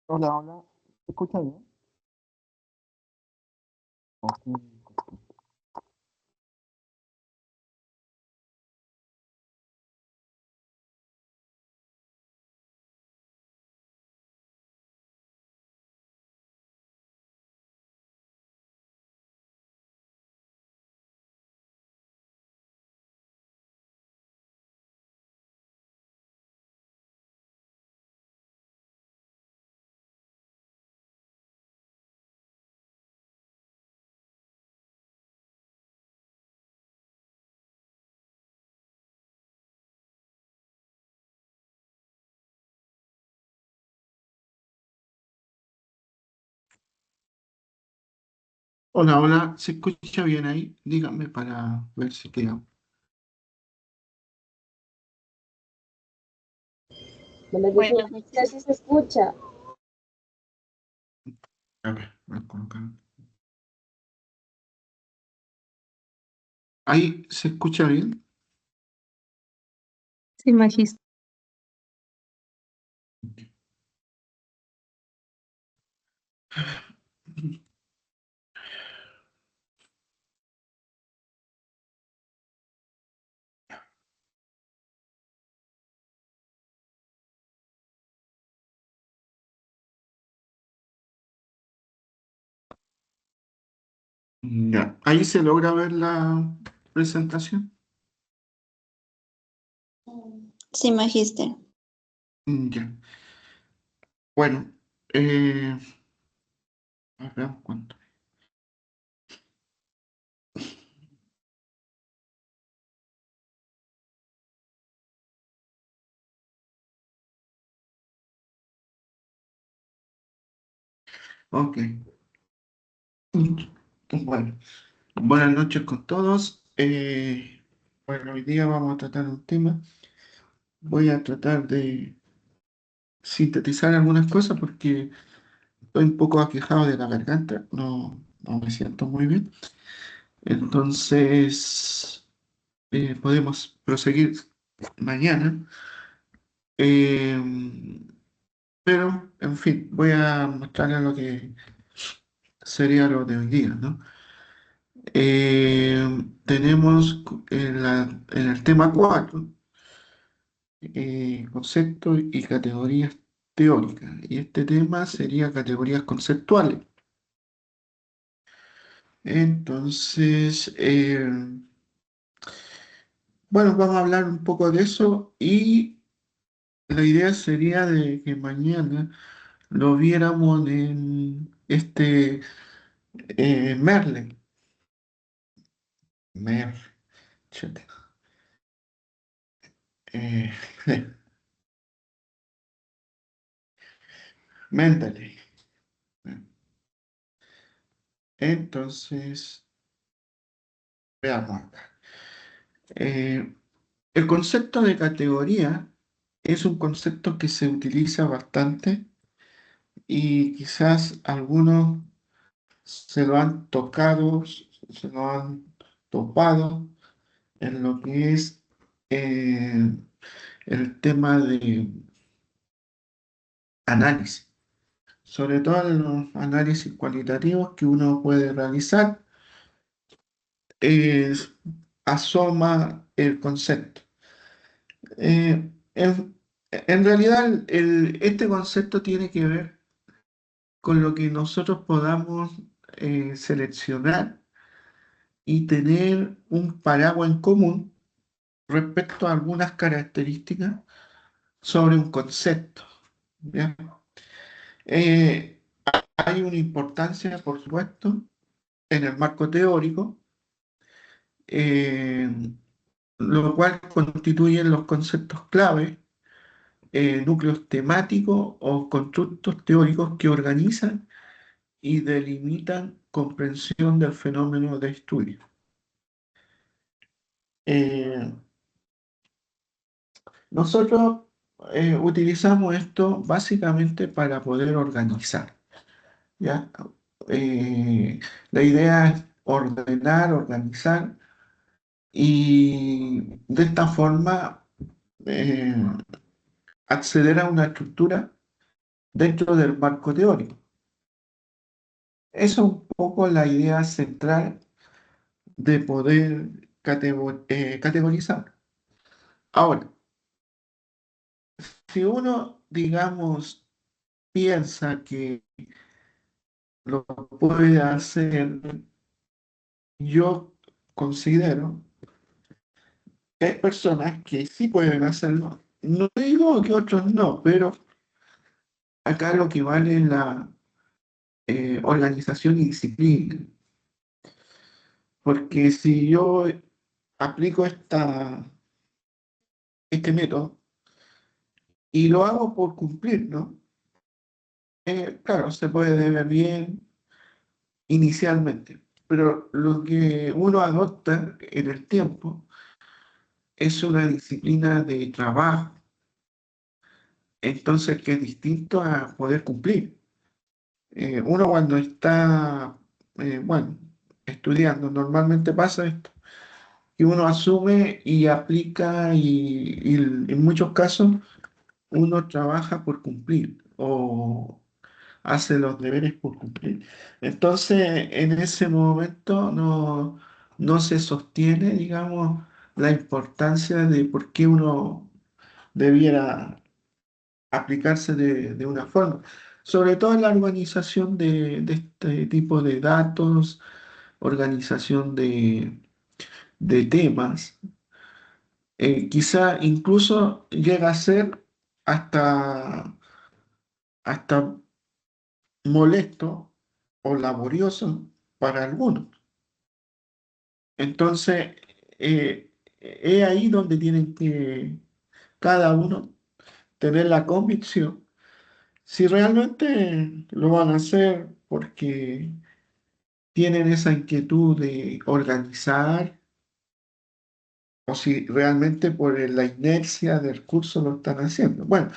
Hola, hola. ¿Se escucha bien? Ok. Hola, hola. ¿Se escucha bien ahí? Díganme para ver si queda. Buenos Bueno, días, sí se escucha. A ver, voy a colocar. ¿Ahí se escucha bien? sí, magíster. Ya. ¿Ahí se logra ver la presentación? Sí, magíster. Ya. Bueno, eh, a ver, veamos cuánto. Ok. Bueno, buenas noches con todos. Bueno, hoy día vamos a tratar un tema. Voy a tratar de sintetizar algunas cosas porque estoy un poco aquejado de la garganta, no me siento muy bien. Entonces, podemos proseguir mañana. Eh, pero, en fin, voy a mostrarles lo que sería lo de hoy día, ¿no? Tenemos en el tema 4 conceptos y categorías teóricas. Y este tema sería categorías conceptuales. Entonces, bueno, vamos a hablar un poco de eso y la idea sería de que mañana lo viéramos en este Merle. Mer, chute, eh, Mendeley. Entonces, veamos acá. Eh, el concepto de categoría es un concepto que se utiliza bastante y quizás algunos se lo han tocado, se lo han topado en lo que es eh, el tema de análisis, sobre todo en los análisis cualitativos que uno puede realizar, es- asoma el concepto. Eh, en realidad, este concepto tiene que ver con lo que nosotros podamos seleccionar y tener un paraguas en común respecto a algunas características sobre un concepto. ¿Ya? Eh, hay una importancia, por supuesto, en el marco teórico, eh, lo cual constituyen los conceptos clave, núcleos temáticos o constructos teóricos que organizan y delimitan comprensión del fenómeno de estudio. Eh, nosotros utilizamos esto básicamente para poder organizar, ¿ya? Eh, la idea es ordenar, organizar y de esta forma eh, acceder a una estructura dentro del marco teórico. Esa es un poco la idea central de poder categorizar. Ahora, si uno, digamos, piensa que lo puede hacer, yo considero que hay personas que sí pueden hacerlo. No digo que otros no, pero acá lo que vale es la organización y disciplina. Porque si yo aplico este método y lo hago por cumplir, ¿no? Claro, se puede ver bien inicialmente, pero lo que uno adopta en el tiempo es una disciplina de trabajo, entonces que es distinto a poder cumplir. Uno cuando está, bueno, estudiando, normalmente pasa esto, que uno asume y aplica y en muchos casos uno trabaja por cumplir o hace los deberes por cumplir. Entonces, en ese momento no se sostiene, digamos, la importancia de por qué uno debiera aplicarse de una forma. Sobre todo en la organización de este tipo de datos, organización de temas. Quizá incluso llega a ser hasta molesto o laborioso para algunos. Entonces, es ahí donde tienen que cada uno tener la convicción si realmente lo van a hacer porque tienen esa inquietud de organizar o si realmente por la inercia del curso lo están haciendo. Bueno,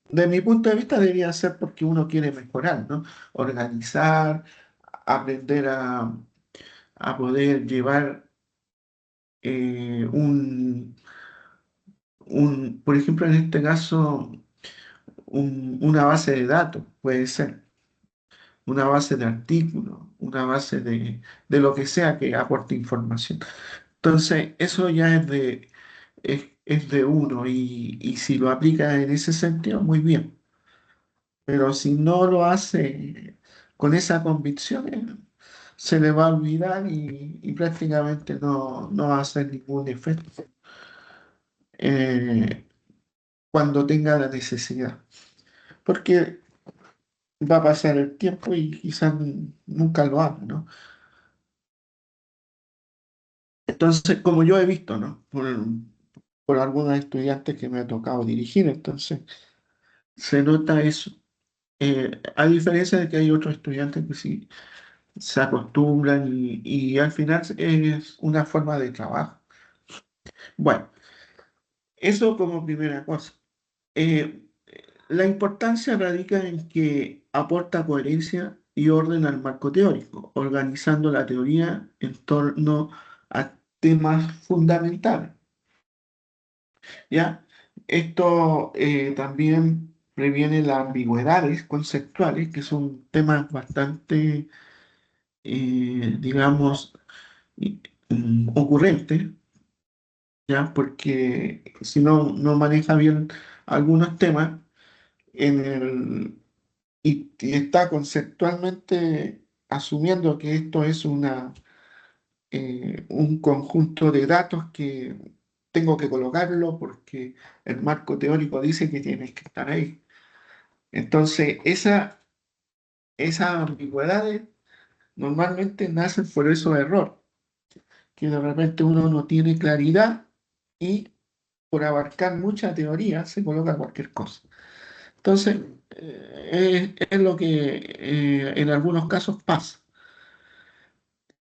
de mi punto de vista debería ser porque uno quiere mejorar, ¿no? Organizar, aprender a poder llevar por ejemplo, en este caso, una base de datos, puede ser, una base de artículos, una base de lo que sea que aporte información. Entonces, eso ya es de uno y si lo aplica en ese sentido, muy bien. Pero si no lo hace con esa convicción, se le va a olvidar y prácticamente no va a hacer ningún efecto cuando tenga la necesidad. Porque va a pasar el tiempo y quizás nunca lo haga, ¿no? Entonces, como yo he visto, ¿no? Por algunos estudiantes que me ha tocado dirigir, entonces se nota eso. A diferencia de que hay otros estudiantes que sí se acostumbran y al final es una forma de trabajo. Bueno, eso como primera cosa. Eh, la importancia radica en que aporta coherencia y orden al marco teórico, organizando la teoría en torno a temas fundamentales, ¿ya? Esto también previene las ambigüedades conceptuales, que son temas bastante, digamos, ocurrentes, ¿ya? Porque si no maneja bien algunos temas, en y está conceptualmente asumiendo que esto es un conjunto de datos que tengo que colocarlo porque el marco teórico dice que tienes que estar ahí. Entonces, esas ambigüedades normalmente nacen por esos errores, que de repente uno no tiene claridad y por abarcar mucha teoría se coloca cualquier cosa. Entonces, es lo que en algunos casos pasa.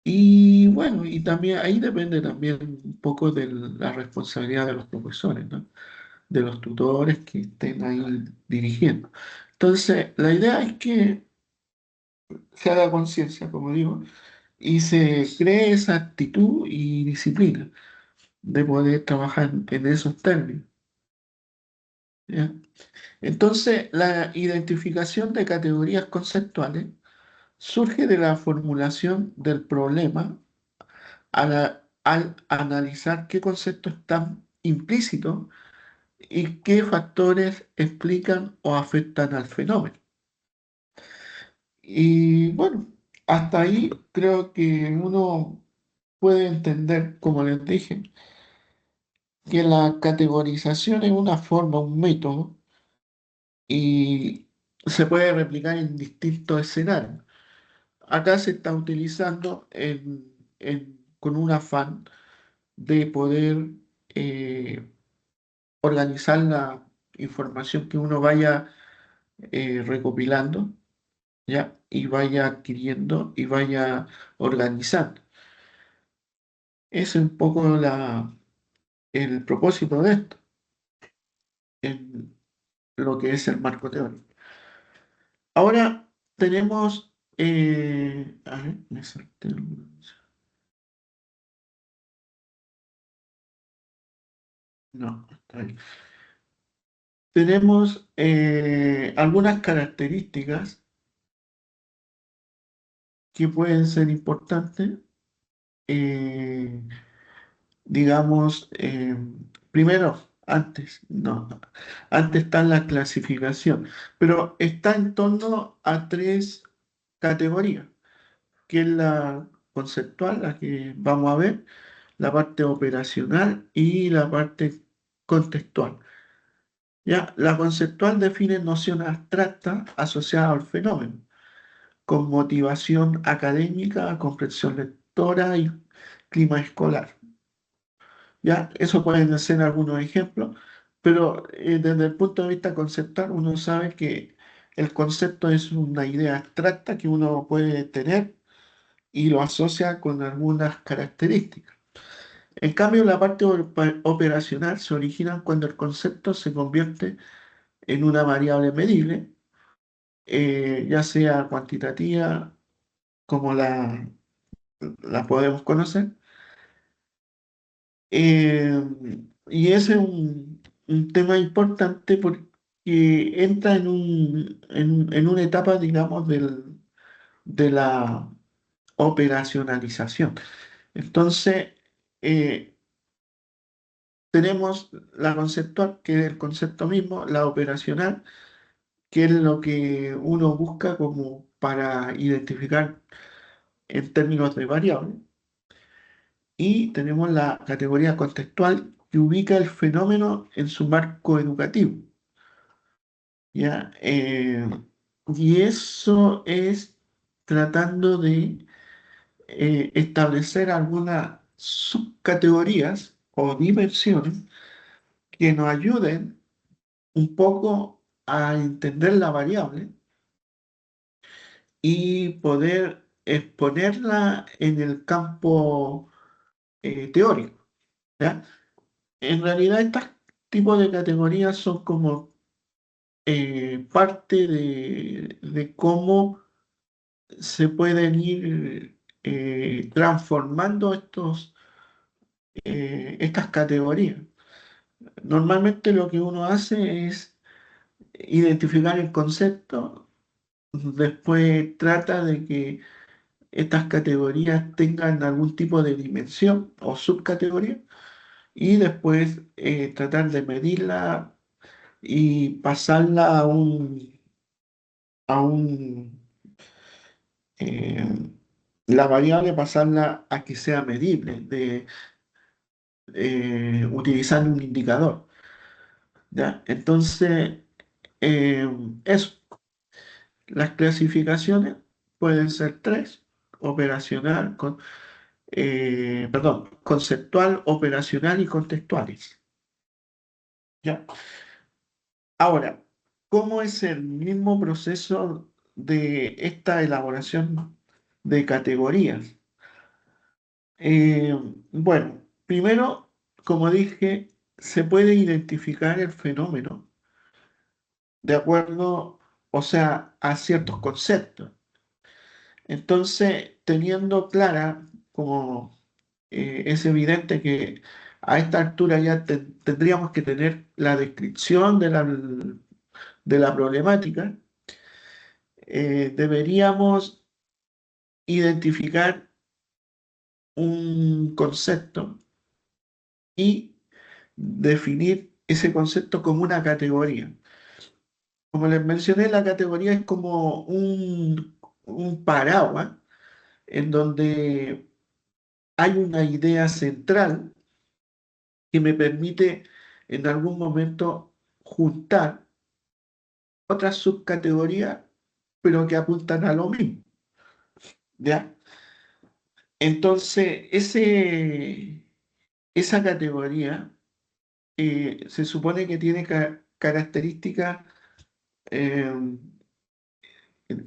Y bueno, y también ahí depende también un poco de la responsabilidad de los profesores, ¿no? De los tutores que estén ahí dirigiendo. Entonces, la idea es que se haga conciencia, como digo, y se cree esa actitud y disciplina de poder trabajar en esos términos, ¿ya? Entonces, la identificación de categorías conceptuales surge de la formulación del problema al analizar qué conceptos están implícitos y qué factores explican o afectan al fenómeno. Y bueno, hasta ahí creo que uno puede entender, como les dije, que la categorización es una forma, un método, y se puede replicar en distintos escenarios. Acá se está utilizando con un afán de poder organizar la información que uno vaya recopilando, ¿ya? Y vaya adquiriendo y vaya organizando. Ese es un poco el propósito de esto, en lo que es el marco teórico. Ahora tenemos, a ver, me salté no, está bien. Tenemos algunas características que pueden ser importantes. eh, digamos, primero, antes está la clasificación, pero está en torno a tres categorías, que es la conceptual, la que vamos a ver, la parte operacional y la parte contextual. ¿Ya? La conceptual define nociones abstractas asociadas al fenómeno, con motivación académica, comprensión lectora y clima escolar. ¿Ya? Eso pueden ser algunos ejemplos, pero desde el punto de vista conceptual uno sabe que el concepto es una idea abstracta que uno puede tener y lo asocia con algunas características. En cambio, la parte operacional se origina cuando el concepto se convierte en una variable medible, ya sea cuantitativa como la podemos conocer. Eh, y ese es un tema importante porque entra en una etapa, digamos, de la operacionalización. Entonces, eh, tenemos la conceptual, que es el concepto mismo, la operacional, que es lo que uno busca como para identificar en términos de variables. Y tenemos la categoría contextual que ubica el fenómeno en su marco educativo. ¿Ya? Y eso es tratando de establecer algunas subcategorías o dimensiones que nos ayuden un poco a entender la variable y poder exponerla en el campo teórico. ¿Ya? En realidad, estos tipos de categorías son como parte de cómo se pueden ir transformando estas categorías. Normalmente lo que uno hace es identificar el concepto, después trata de que estas categorías tengan algún tipo de dimensión o subcategoría y después tratar de medirla y pasarla a un eh, la variable pasarla a que sea medible, utilizando un indicador. ¿Ya? Entonces, eh, eso, las clasificaciones pueden ser tres: operacional, perdón, conceptual, operacional y contextuales. ¿Ya? Ahora, ¿cómo es el mismo proceso de esta elaboración de categorías? Eh, bueno, primero, como dije, se puede identificar el fenómeno de acuerdo, o sea, a ciertos conceptos. Entonces, teniendo clara, como es evidente que a esta altura ya tendríamos que tener la descripción de la problemática, deberíamos identificar un concepto y definir ese concepto como una categoría. Como les mencioné, la categoría es como un paraguas en donde hay una idea central que me permite en algún momento juntar otras subcategorías, pero que apuntan a lo mismo, ¿ya? Entonces, esa categoría se supone que tiene características eh,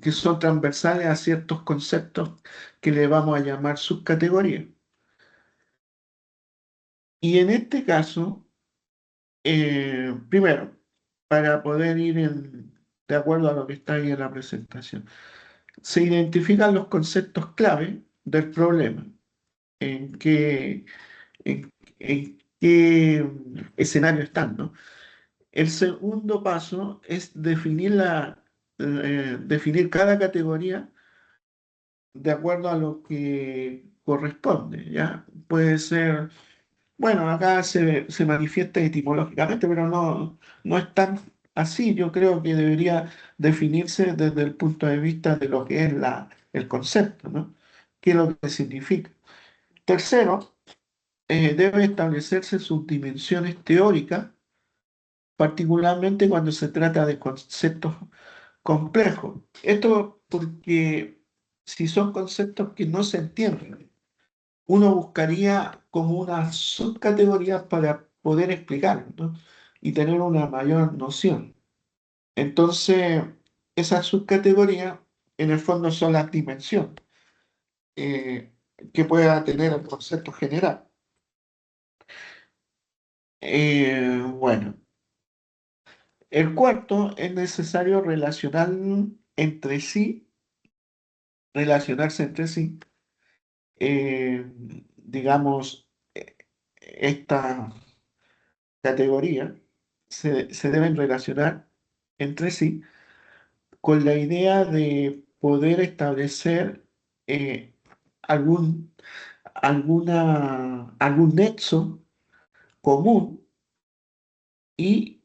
que son transversales a ciertos conceptos que le vamos a llamar subcategorías. Y en este caso, primero, para poder ir de acuerdo a lo que está ahí en la presentación, se identifican los conceptos clave del problema, en qué, en qué escenario están, ¿no? El segundo paso es definir cada categoría de acuerdo a lo que corresponde, ¿ya? Puede ser, bueno, acá se manifiesta etimológicamente, pero no es tan así. Yo creo que debería definirse desde el punto de vista de lo que es el concepto, ¿no? ¿Qué es lo que significa? Tercero, debe establecerse sus dimensiones teóricas, particularmente cuando se trata de conceptos complejos. Esto porque si son conceptos que no se entienden, uno buscaría como unas subcategorías para poder explicarlo, ¿no? Y tener una mayor noción. Entonces, esas subcategorías en el fondo son las dimensiones eh, que pueda tener el concepto general. Bueno, el cuarto es necesario entre sí, relacionarse entre sí, eh, digamos, esta categoría se deben relacionar entre sí con la idea de poder establecer eh, algún, algún nexo común y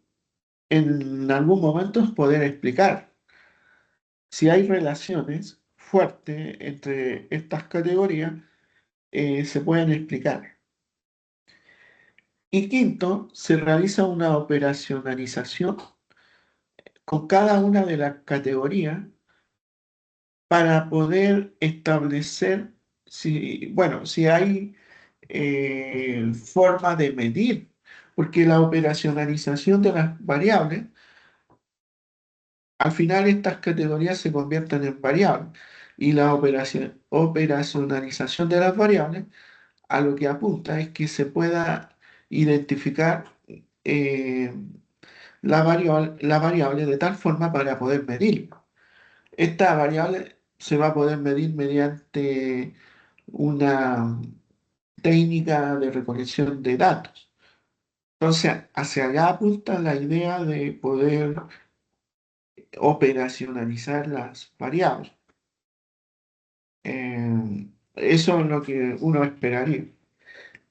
en algún momento poder explicar si hay relaciones fuertes entre estas categorías, se pueden explicar. Y quinto, se realiza una operacionalización con cada una de las categorías para poder establecer si hay forma de medir, porque la operacionalización de las variables, al final estas categorías se convierten en variables y la operacionalización de las variables a lo que apunta es que se pueda identificar eh, la variable de tal forma para poder medirlo. Esta variable se va a poder medir mediante una técnica de recolección de datos. Entonces, hacia allá apunta la idea de poder operacionalizar las variables. Eso es lo que uno esperaría.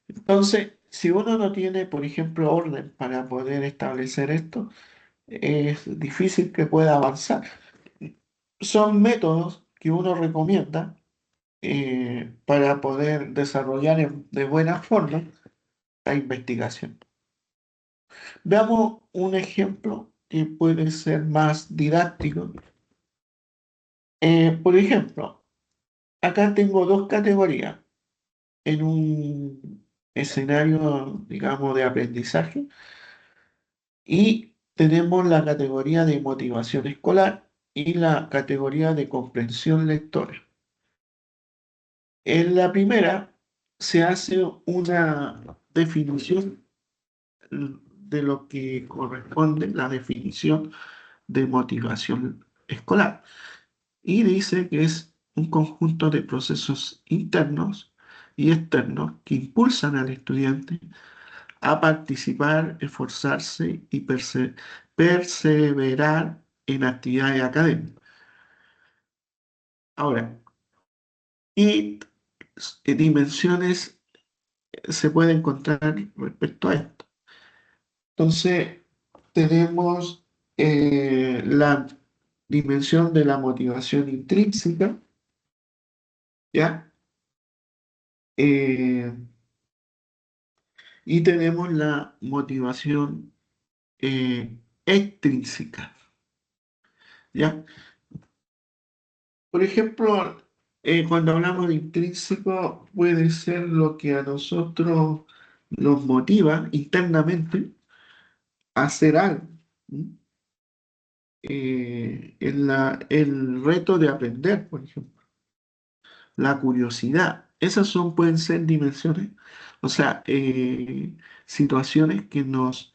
Entonces, si uno no tiene, por ejemplo, orden para poder establecer esto, es difícil que pueda avanzar. Son métodos que uno recomienda para poder desarrollar de buena forma la investigación. Veamos un ejemplo que puede ser más didáctico. Por ejemplo, acá tengo dos categorías en un escenario, digamos, de aprendizaje y tenemos la categoría de motivación escolar y la categoría de comprensión lectora. En la primera se hace una definición de lo que corresponde, la definición de motivación escolar. Y dice que es un conjunto de procesos internos y externos que impulsan al estudiante a participar, esforzarse y perseverar en actividades académicas. Ahora, ¿qué dimensiones se pueden encontrar respecto a esto? Entonces, tenemos la dimensión de la motivación intrínseca, ¿ya? Eh, y tenemos la motivación extrínseca, ¿ya? Por ejemplo, cuando hablamos de intrínseco, puede ser lo que a nosotros nos motiva internamente a hacer algo. ¿M? El reto de aprender, por ejemplo, la curiosidad. Esas son, pueden ser dimensiones, o sea, situaciones que nos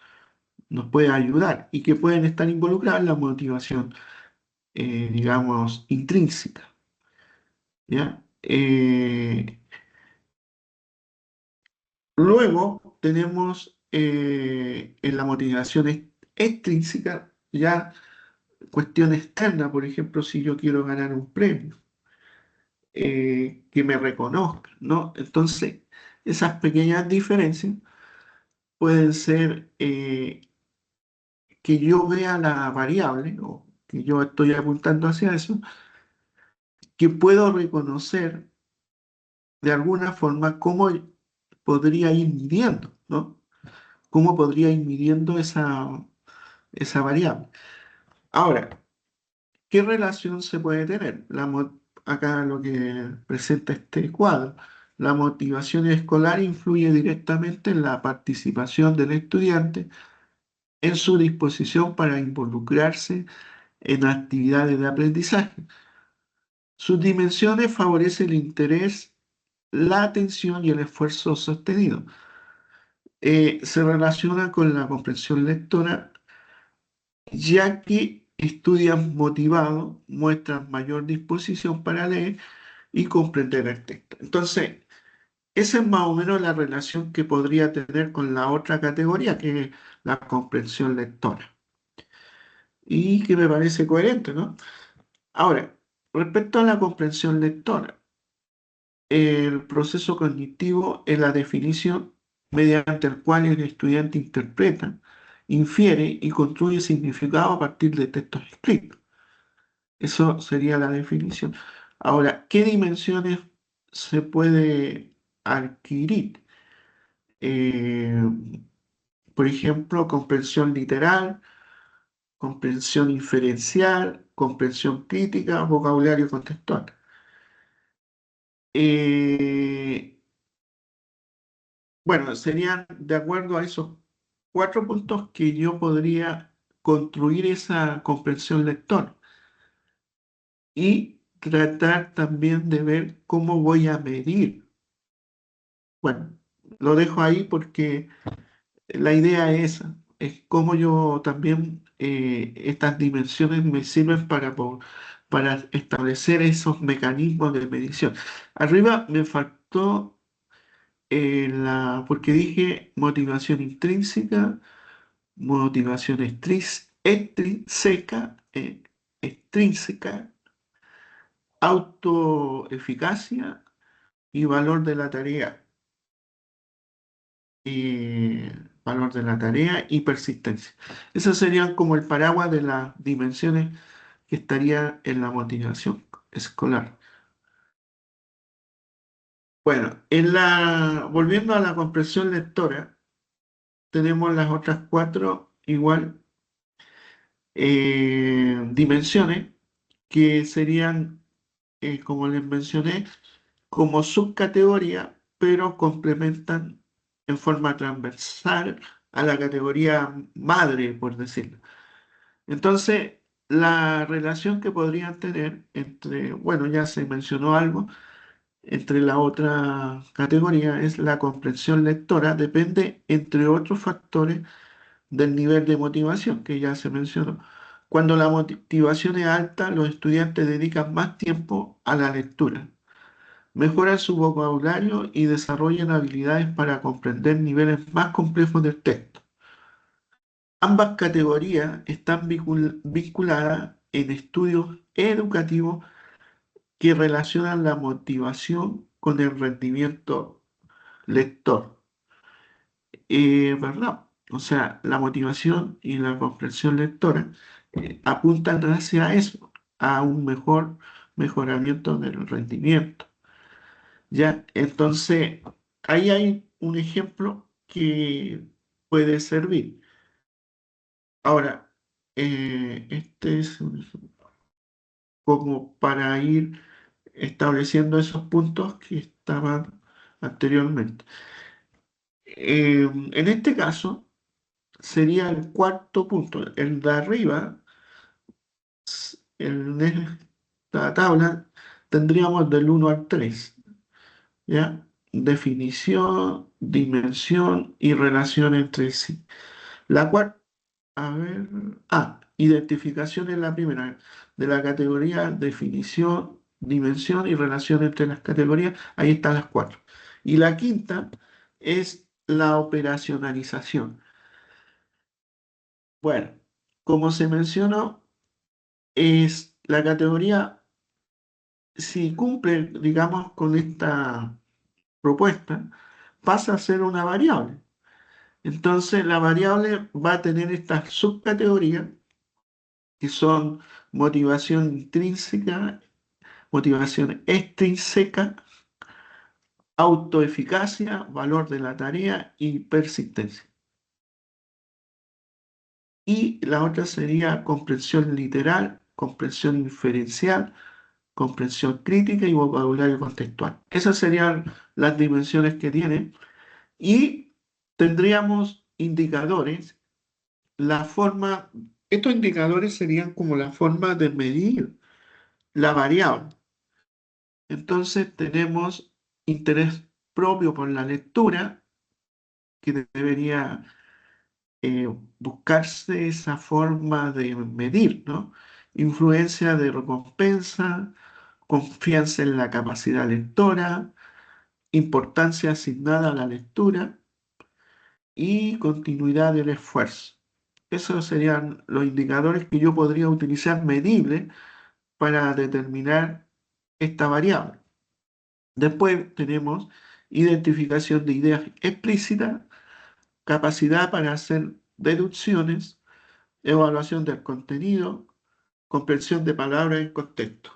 pueden ayudar y que pueden estar involucradas en la motivación, digamos, intrínseca. ¿Ya? Luego tenemos en la motivación extrínseca ya cuestión externa, por ejemplo, si yo quiero ganar un premio, que me reconozcan, ¿no? Entonces, esas pequeñas diferencias pueden ser que yo vea la variable o que yo estoy apuntando hacia eso, que puedo reconocer de alguna forma cómo podría ir midiendo, ¿no? Cómo podría ir midiendo esa variable. Ahora, ¿qué relación se puede tener? Acá lo que presenta este cuadro. La motivación escolar influye directamente en la participación del estudiante en su disposición para involucrarse en actividades de aprendizaje. Sus dimensiones favorecen el interés, la atención y el esfuerzo sostenido. Se relaciona con la comprensión lectora, ya que estudian motivados muestran mayor disposición para leer y comprender el texto. Entonces, esa es más o menos la relación que podría tener con la otra categoría, que es la comprensión lectora, y que me parece coherente, ¿no? Ahora, respecto a la comprensión lectora, el proceso cognitivo es la definición mediante el cual el estudiante interpreta, infiere y construye significado a partir de textos escritos. Eso sería la definición. Ahora, ¿qué dimensiones se puede adquirir? Eh, por ejemplo, comprensión literal, comprensión inferencial, comprensión crítica, vocabulario contextual. Eh, bueno, serían de acuerdo a esos 4 puntos que yo podría construir esa comprensión lectora y tratar también de ver cómo voy a medir. Bueno, lo dejo ahí porque la idea es cómo yo también estas dimensiones me sirven para establecer esos mecanismos de medición. Arriba me faltó porque dije motivación intrínseca, motivación extrínseca, autoeficacia y valor de la tarea. Y valor de la tarea y persistencia. Esos serían como el paraguas de las dimensiones que estaría en la motivación escolar. Bueno, volviendo a la comprensión lectora, tenemos las otras cuatro igual dimensiones que serían, como les mencioné, como subcategoría, pero complementan en forma transversal a la categoría madre, por decirlo. Entonces, la relación que podrían tener entre, bueno, ya se mencionó algo, entre la otra categoría es la comprensión lectora, depende, entre otros factores, del nivel de motivación que ya se mencionó. Cuando la motivación es alta, los estudiantes dedican más tiempo a la lectura, mejoran su vocabulario y desarrollan habilidades para comprender niveles más complejos del texto. Ambas categorías están vinculadas en estudios educativos que relacionan la motivación con el rendimiento lector. ¿Verdad? O sea, la motivación y la comprensión lectora apuntan hacia eso, a un mejor mejoramiento del rendimiento. ¿Ya? Entonces, ahí hay un ejemplo que puede servir. Ahora, este es como para ir estableciendo esos puntos que estaban anteriormente. En este caso, sería el cuarto punto. El de arriba, en esta tabla, tendríamos del 1 al 3, ¿ya? Definición, dimensión y relación entre sí. La cuarta, a ver, identificación es la primera, de la categoría, definición, dimensión y relación entre las categorías, ahí están las cuatro. Y la quinta es la operacionalización. Bueno, como se mencionó, es la categoría, si cumple, digamos, con esta propuesta, pasa a ser una variable. Entonces, la variable va a tener estas subcategorías que son motivación intrínseca, motivación extrínseca, autoeficacia, valor de la tarea y persistencia. Y la otra sería comprensión literal, comprensión inferencial, comprensión crítica y vocabulario contextual. Esas serían las dimensiones que tiene. Y tendríamos indicadores. La forma, estos indicadores serían como la forma de medir la variable. Entonces tenemos interés propio por la lectura, que debería buscarse esa forma de medir, ¿no? Influencia de recompensa, confianza en la capacidad lectora, importancia asignada a la lectura y continuidad del esfuerzo. Esos serían los indicadores que yo podría utilizar medibles para determinar esta variable. Después tenemos identificación de ideas explícitas, capacidad para hacer deducciones, evaluación del contenido, comprensión de palabras en contexto.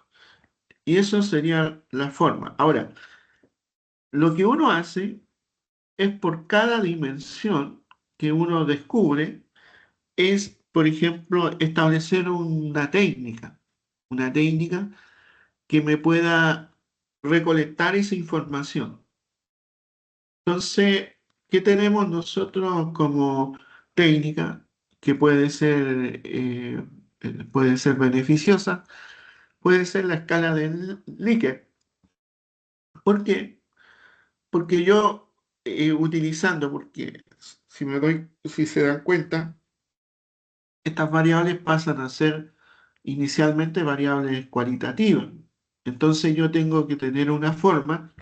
Y eso sería la forma. Ahora, lo que uno hace es por cada dimensión que uno descubre, es, por ejemplo, establecer una técnica que me pueda recolectar esa información. Entonces, ¿qué tenemos nosotros como técnica que puede ser beneficiosa? Puede ser la escala de Likert. ¿Por qué? Porque yo utilizando, porque si se dan cuenta, estas variables pasan a ser inicialmente variables cualitativas. Entonces yo tengo que tener una forma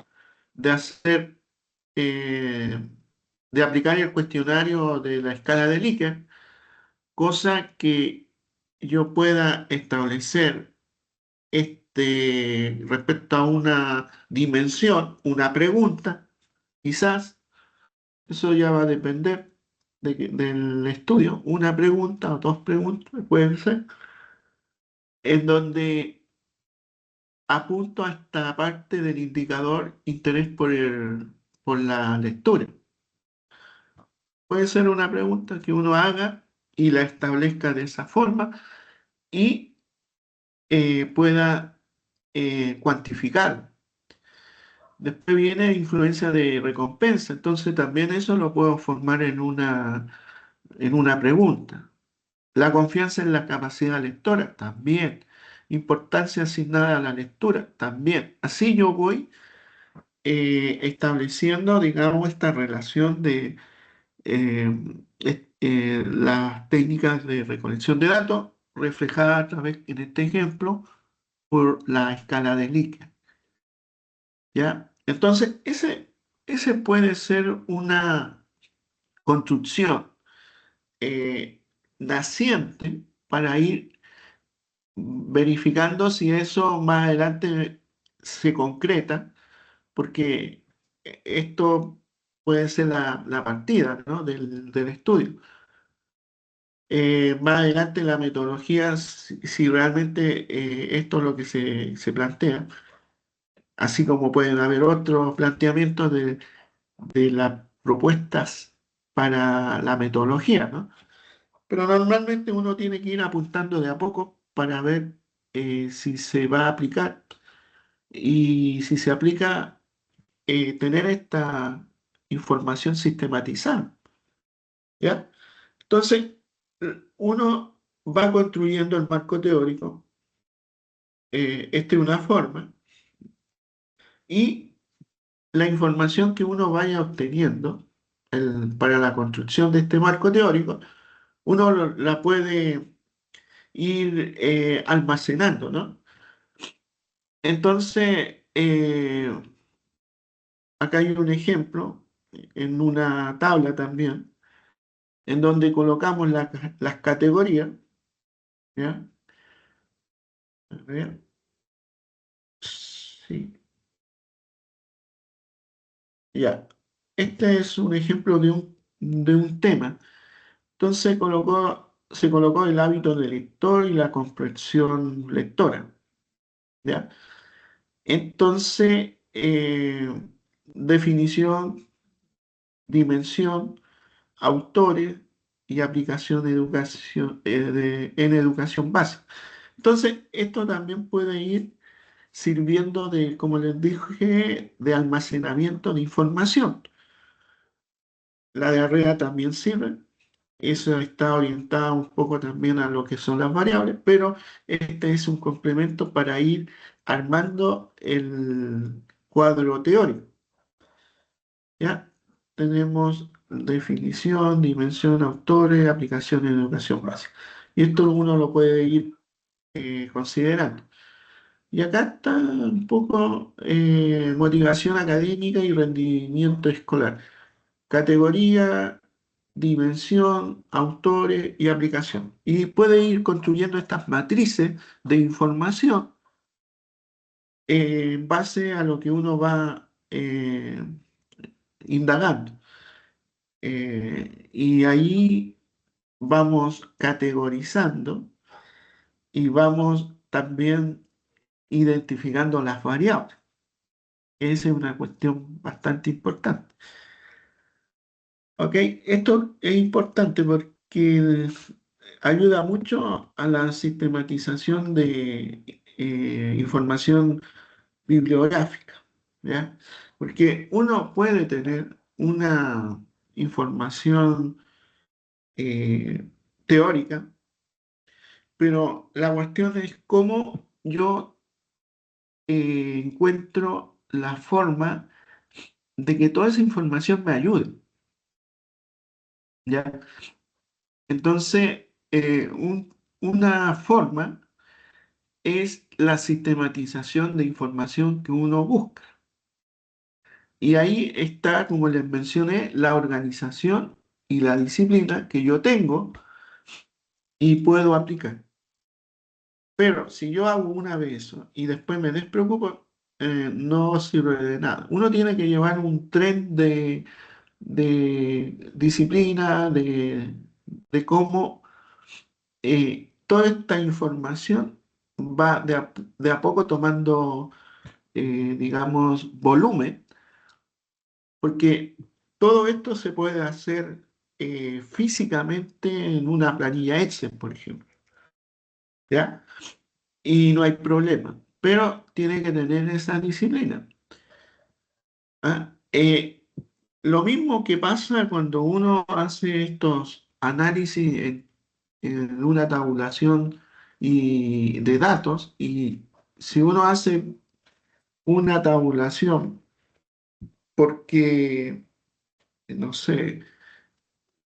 de hacer, eh, de aplicar el cuestionario de la escala de Likert, cosa que yo pueda establecer respecto a una dimensión, una pregunta, quizás, eso ya va a depender del estudio, una pregunta o dos preguntas, pueden ser, en donde apunto a esta parte del indicador interés por la lectura. Puede ser una pregunta que uno haga y la establezca de esa forma y pueda cuantificar. Después viene influencia de recompensa, entonces también eso lo puedo formar en una pregunta. La confianza en la capacidad lectora, también. Importancia asignada a la lectura, también. Así yo voy estableciendo, digamos, esta relación de las técnicas de recolección de datos, reflejada a través, en este ejemplo, por la escala de Likert. ¿Ya? Entonces, ese puede ser una construcción. naciente para ir verificando si eso más adelante se concreta, porque esto puede ser la partida, ¿no? del estudio. Más adelante la metodología, si realmente esto es lo que se plantea, así como pueden haber otros planteamientos de las propuestas para la metodología, ¿no? Pero normalmente uno tiene que ir apuntando de a poco para ver si se va a aplicar y si se aplica, tener esta información sistematizada, ¿ya? Entonces, uno va construyendo el marco teórico, esta es una forma, y la información que uno vaya obteniendo para la construcción de este marco teórico, uno la puede ir almacenando, ¿no? Entonces, acá hay un ejemplo en una tabla también, en donde colocamos las categorías, ¿ya? A ver, sí, ya. Este es un ejemplo de un tema. Entonces se colocó el hábito del lector y la comprensión lectora, ¿ya? Entonces, definición, dimensión, autores y aplicación de educación, en educación básica. Entonces, esto también puede ir sirviendo de, como les dije, de almacenamiento de información. La de arriba también sirve. Eso está orientado un poco también a lo que son las variables, pero este es un complemento para ir armando el cuadro teórico. ¿Ya? Tenemos definición, dimensión, autores, aplicación en educación básica. Y esto uno lo puede ir considerando. Y acá está un poco motivación académica y rendimiento escolar. Categoría, dimensión, autores y aplicación. Y puede ir construyendo estas matrices de información en base a lo que uno va indagando. Y ahí vamos categorizando y vamos también identificando las variables. Esa es una cuestión bastante importante. ¿Ok? Esto es importante porque ayuda mucho a la sistematización de información bibliográfica, ¿ya? Porque uno puede tener una información teórica, pero la cuestión es cómo yo encuentro la forma de que toda esa información me ayude, ¿ya? Entonces, una forma es la sistematización de información que uno busca. Y ahí está, como les mencioné, la organización y la disciplina que yo tengo y puedo aplicar. Pero si yo hago una vez eso y después me despreocupo, no sirve de nada. Uno tiene que llevar un tren de disciplina, de cómo toda esta información va de a poco tomando, digamos, volumen, porque todo esto se puede hacer físicamente en una planilla Excel, por ejemplo, ¿ya? Y no hay problema, pero tiene que tener esa disciplina. ¿Ah? Lo mismo que pasa cuando uno hace estos análisis en una tabulación de datos, y si uno hace una tabulación porque, no sé,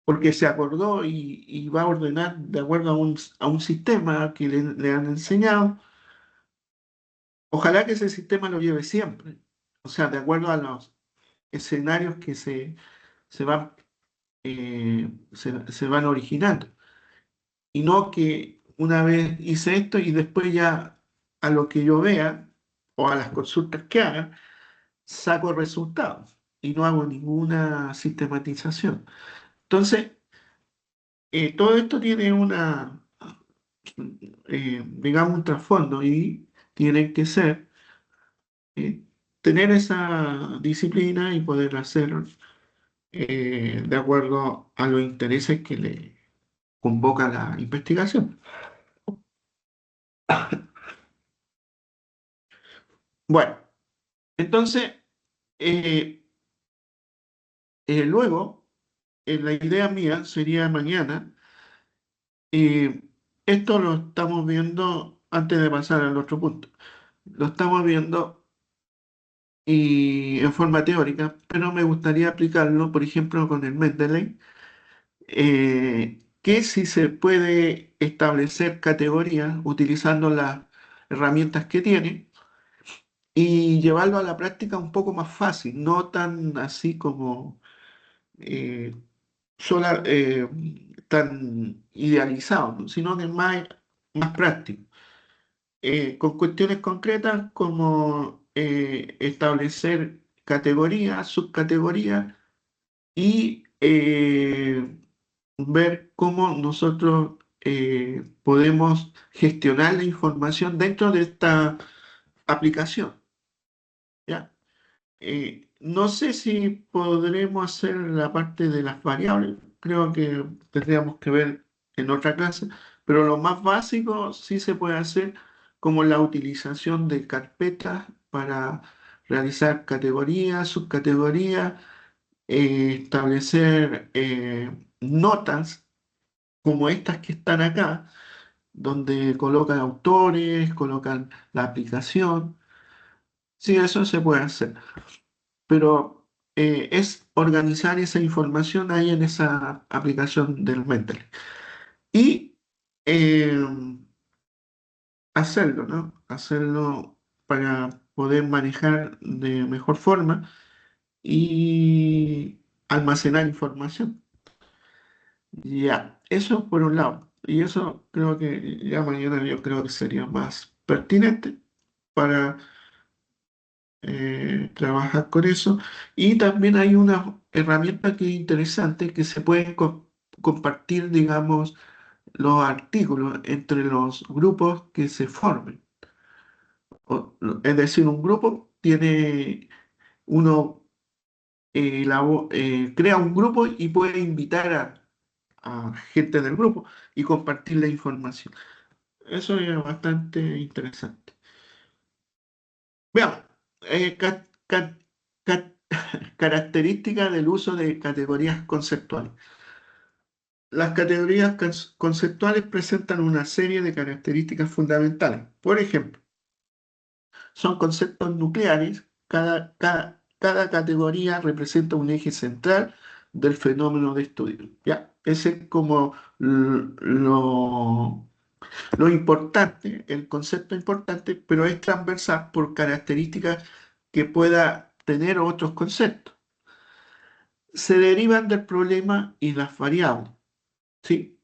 porque se acordó y va a ordenar de acuerdo a un sistema que le han enseñado, ojalá que ese sistema lo lleve siempre, o sea, de acuerdo a los escenarios que se van originando. y no que una vez hice esto y después ya a lo que yo vea o a las consultas que haga, saco resultados y no hago ninguna sistematización. Entonces, todo esto tiene digamos, un trasfondo y tiene que ser, eh, tener esa disciplina y poder hacer de acuerdo a los intereses que le convoca la investigación. Bueno, entonces, eh, luego, la idea mía sería mañana, y esto lo estamos viendo antes de pasar al otro punto, lo estamos viendo y en forma teórica, pero me gustaría aplicarlo, por ejemplo, con el Mendeley, que si se puede establecer categorías utilizando las herramientas que tiene y llevarlo a la práctica un poco más fácil, no tan así como eh, tan idealizado, ¿no? Sino que es más práctico. Con cuestiones concretas como establecer categorías, subcategorías y ver cómo nosotros podemos gestionar la información dentro de esta aplicación, ¿ya? No sé si podremos hacer la parte de las variables, creo que tendríamos que ver en otra clase, pero lo más básico sí se puede hacer, como la utilización de carpetas para realizar categorías, subcategorías, establecer notas como estas que están acá, donde colocan autores, colocan la aplicación. Sí, eso se puede hacer, pero es organizar esa información ahí en esa aplicación del Mendeley y eh, hacerlo, ¿no? Hacerlo para poder manejar de mejor forma y almacenar información. Ya, eso por un lado. Y eso creo que ya mañana yo creo que sería más pertinente para trabajar con eso. Y también hay una herramienta que es interesante que se pueden compartir, digamos, los artículos entre los grupos que se formen. Es decir, un grupo tiene uno crea un grupo y puede invitar a gente del grupo y compartir la información. Eso es bastante interesante. Veamos, ca- características del uso de categorías conceptuales. Las categorías conceptuales presentan una serie de características fundamentales. Por ejemplo, son conceptos nucleares. Cada categoría representa un eje central del fenómeno de estudio. ¿Ya? Ese es como lo importante, el concepto importante, pero es transversal por características que pueda tener otros conceptos. Se derivan del problema y las variables, ¿sí?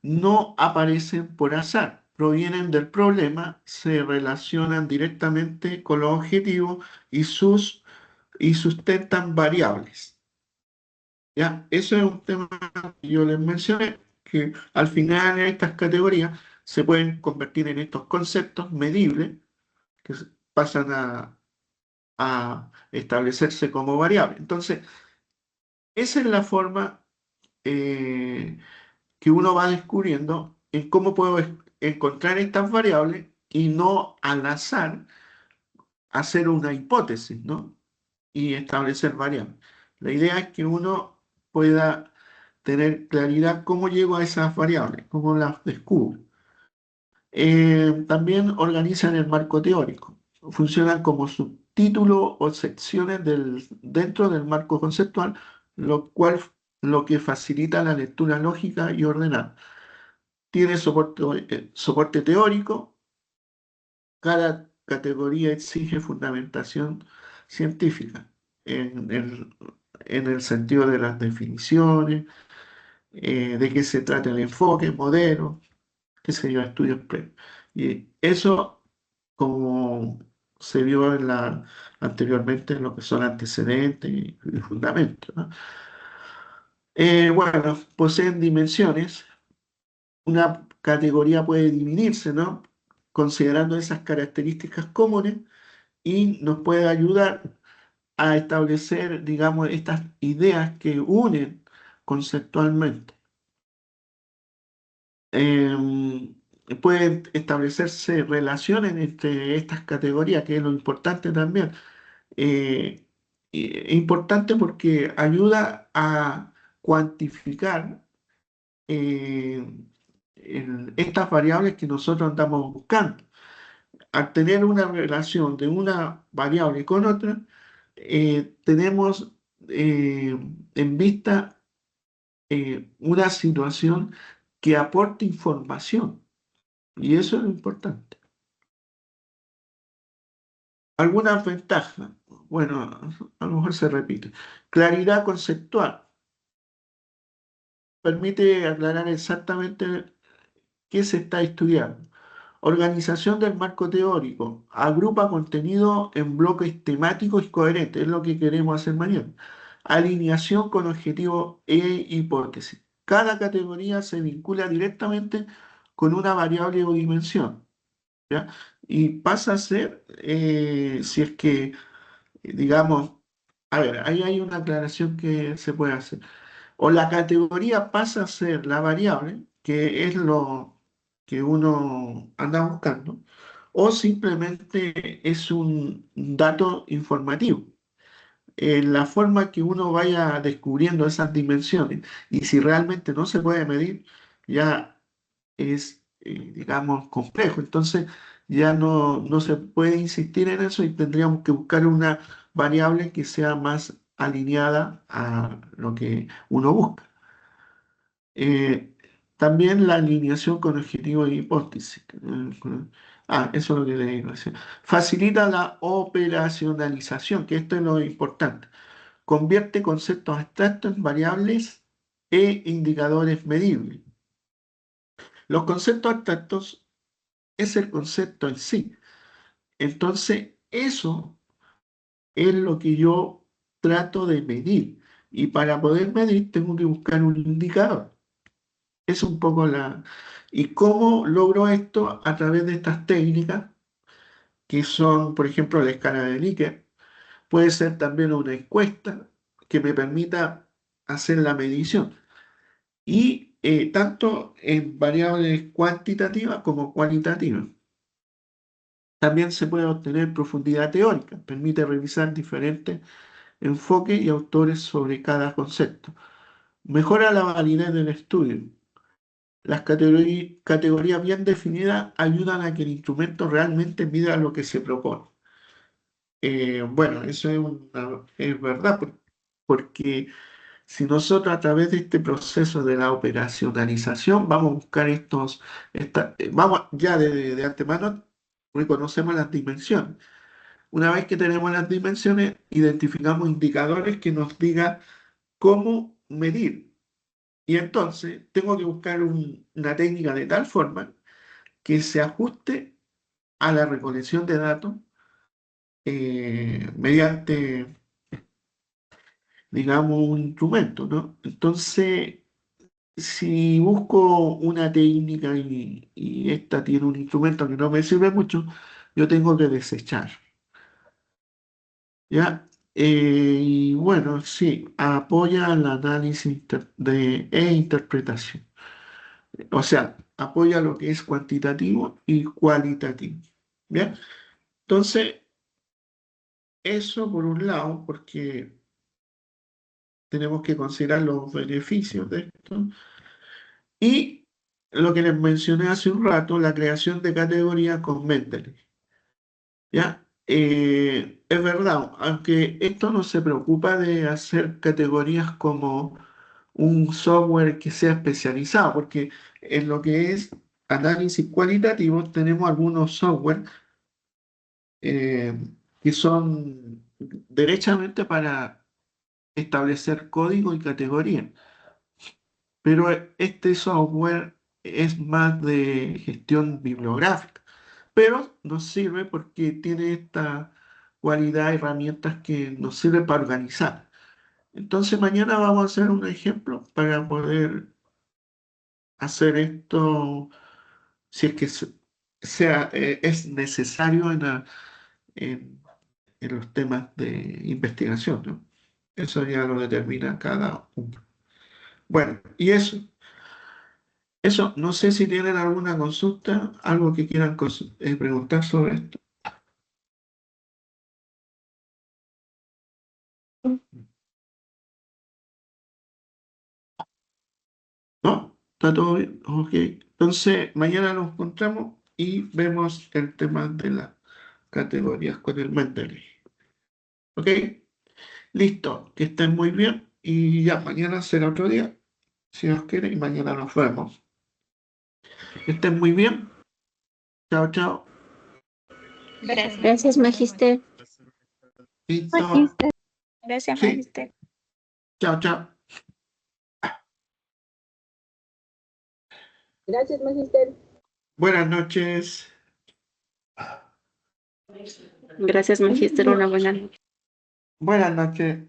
No aparecen por azar, provienen del problema, se relacionan directamente con los objetivos y sustentan variables. ¿Ya? Eso es un tema que yo les mencioné, que al final estas categorías se pueden convertir en estos conceptos medibles que pasan a establecerse como variables. Entonces, esa es la forma eh, que uno va descubriendo en cómo puedo encontrar estas variables y no al azar hacer una hipótesis, ¿no? Y establecer variables. La idea es que uno pueda tener claridad cómo llego a esas variables, cómo las descubro. También organizan el marco teórico. Funcionan como subtítulos o secciones dentro del marco conceptual, lo que facilita la lectura lógica y ordenada. Tiene soporte teórico. Cada categoría exige fundamentación científica en el sentido de las definiciones, de qué se trata el enfoque, modelo, qué sé yo, estudios previos. Y eso, como se vio anteriormente en lo que son antecedentes y fundamentos, ¿no? Bueno, poseen dimensiones. Una categoría puede dividirse, ¿no? Considerando esas características comunes y nos puede ayudar a establecer, digamos, estas ideas que unen conceptualmente. Em, Pueden establecerse relaciones entre estas categorías, que es lo importante también. Importante porque ayuda a cuantificar eh, estas variables que nosotros andamos buscando. Al tener una relación de una variable con otra, tenemos en vista una situación que aporte información, y eso es lo importante. Algunas ventajas, bueno, a lo mejor se repite. Claridad conceptual, permite aclarar exactamente qué se está estudiando. Organización del marco teórico, agrupa contenido en bloques temáticos y coherentes, es lo que queremos hacer mañana. Alineación con objetivos e hipótesis. Cada categoría se vincula directamente con una variable o dimensión, ¿ya? Y pasa a ser, si es que, digamos, a ver, ahí hay una aclaración que se puede hacer. O la categoría pasa a ser la variable, que es lo que uno anda buscando, o simplemente es un dato informativo. En la forma que uno vaya descubriendo esas dimensiones, y si realmente no se puede medir, ya es, digamos, complejo. Entonces ya no se puede insistir en eso y tendríamos que buscar una variable que sea más alineada a lo que uno busca. Eh, También la alineación con objetivos y hipótesis. Eso es lo que le digo. Sí. Facilita la operacionalización, que esto es lo importante. Convierte conceptos abstractos en variables e indicadores medibles. Los conceptos abstractos es el concepto en sí. Entonces, eso es lo que yo trato de medir. Y para poder medir tengo que buscar un indicador. Es un poco la... ¿Y cómo logro esto? A través de estas técnicas, que son, por ejemplo, la escala de Likert. Puede ser también una encuesta que me permita hacer la medición. Y tanto en variables cuantitativas como cualitativas. También se puede obtener profundidad teórica, permite revisar diferentes enfoques y autores sobre cada concepto. Mejora la validez del estudio. Las categorías bien definidas ayudan a que el instrumento realmente mida lo que se propone. Bueno, eso es verdad, porque si nosotros a través de este proceso de la operacionalización vamos a buscar vamos ya de antemano, reconocemos las dimensiones. Una vez que tenemos las dimensiones, identificamos indicadores que nos digan cómo medir. Y entonces tengo que buscar una técnica de tal forma que se ajuste a la recolección de datos mediante, digamos, un instrumento, ¿no? Entonces, si busco una técnica y esta tiene un instrumento que no me sirve mucho, yo tengo que desechar. ¿Ya? Y bueno, sí, apoya el análisis e interpretación. O sea, apoya lo que es cuantitativo y cualitativo. ¿Bien? Entonces, eso por un lado, porque tenemos que considerar los beneficios de esto. Y lo que les mencioné hace un rato, la creación de categorías con Mendeley. ¿Ya? Es verdad, aunque esto no se preocupa de hacer categorías como un software que sea especializado, porque en lo que es análisis cualitativo tenemos algunos software eh, que son derechamente para establecer código y categoría. pero este software es más de gestión bibliográfica, pero nos sirve porque tiene esta cualidad, herramientas que nos sirven para organizar. Entonces mañana vamos a hacer un ejemplo para poder hacer esto, si es que es necesario en, en los temas de investigación, ¿no? Eso ya lo determina cada uno. Bueno, y eso, no sé si tienen alguna consulta, algo que quieran preguntar sobre esto. ¿No? ¿Está todo bien? Ok. Entonces, mañana nos encontramos y vemos el tema de las categorías con el Mendeley. ¿Ok? Listo, que estén muy bien y ya mañana será otro día, si Dios quiere, y mañana nos vemos. Que estén muy bien. Chao, chao. Gracias. Gracias, Magister. Listo. Gracias, Sí, Magister. chao, chao. Gracias, Magister. Buenas noches. Gracias, Magister. Una buena noche. Buenas noches.